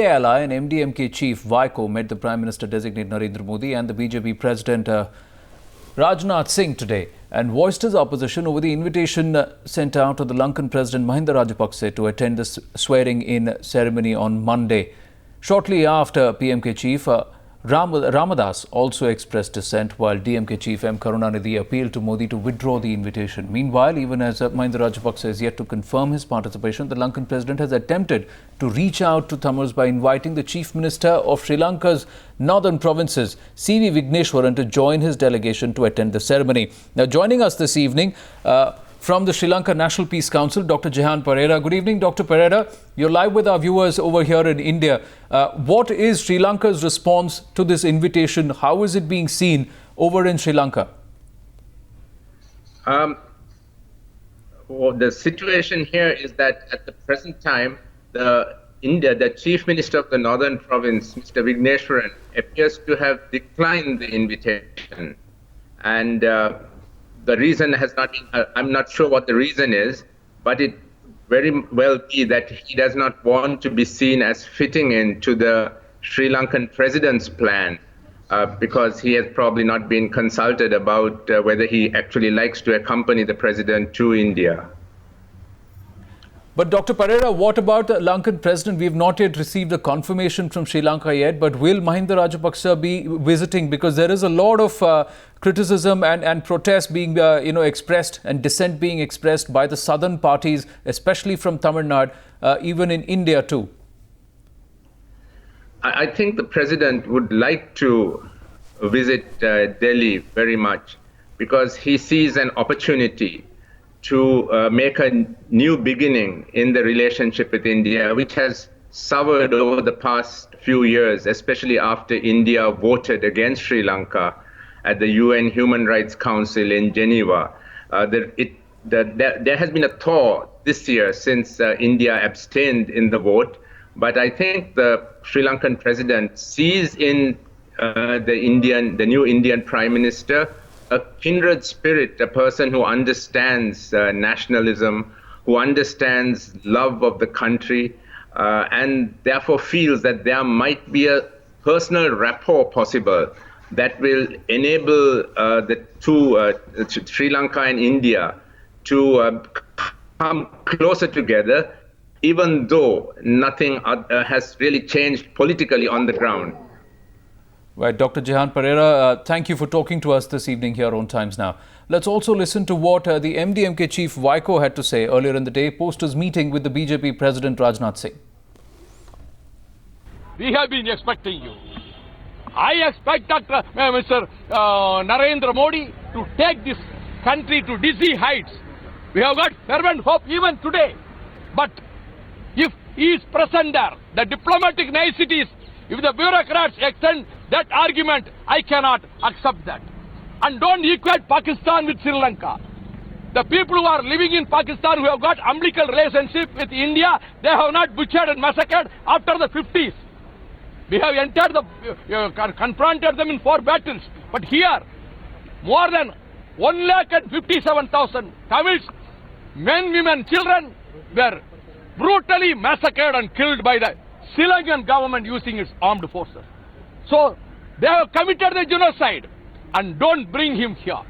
ally and MDMK chief Vaiko met the Prime Minister-designate Narendra Modi and the BJP President Rajnath Singh today and voiced his opposition over the invitation sent out to the Lankan President Mahinda Rajapaksa to attend the swearing-in ceremony on Monday. Shortly after, PMK chief Ramadas also expressed dissent, while DMK chief M. Karunanidhi appealed to Modi to withdraw the invitation. Meanwhile, even as Mahinda Rajapaksa is yet to confirm his participation, the Lankan president has attempted to reach out to Tamils by inviting the chief minister of Sri Lanka's northern provinces, C.V. Vigneshwaran, to join his delegation to attend the ceremony. Now, joining us this evening from the Sri Lanka National Peace Council, Dr. Jehan Perera. Good evening, Dr. Perera. You're live with our viewers over here in India. What is Sri Lanka's response to this invitation? How is it being seen over in Sri Lanka? The situation here is that at the present time, the Chief Minister of the Northern Province, Mr. Vigneshwaran, appears to have declined the invitation. And the reason has not been, I'm not sure what the reason is, but it very well be that he does not want to be seen as fitting into the Sri Lankan president's plan, because he has probably not been consulted about whether he actually likes to accompany the president to India. But Dr. Perera, what about the Lankan president? We have not yet received a confirmation from Sri Lanka yet, but will Mahinda Rajapaksa be visiting? Because there is a lot of criticism and protest being expressed and dissent being expressed by the southern parties, especially from Tamil Nadu, even in India too. I think the president would like to visit Delhi very much because he sees an opportunity to make a new beginning in the relationship with India, which has soured over the past few years, especially after India voted against Sri Lanka at the UN Human Rights Council in Geneva. There has been a thaw this year since India abstained in the vote, but I think the Sri Lankan president sees in the new Indian Prime Minister a kindred spirit, a person who understands nationalism, who understands love of the country, and therefore feels that there might be a personal rapport possible that will enable the two, Sri Lanka and India, to come closer together, even though nothing has really changed politically on the ground. Right, Dr. Jehan Perera, thank you for talking to us this evening here on Times Now. Let's also listen to what the MDMK chief Vaiko had to say earlier in the day post his meeting with the BJP President Rajnath Singh. We have been expecting you. I expect that Mr. Narendra Modi to take this country to dizzy heights. We have got fervent hope even today. But if he is present there, the diplomatic niceties, if the bureaucrats extend that argument, I cannot accept that. And don't equate Pakistan with Sri Lanka. The people who are living in Pakistan who have got umbilical relationship with India, they have not butchered and massacred after the 50s. We have entered confronted them in 4 battles. But here, more than 1,57,000 Tamils, men, women, children were brutally massacred and killed by the Sri Lankan government using its armed forces. So they have committed the genocide, and don't bring him here.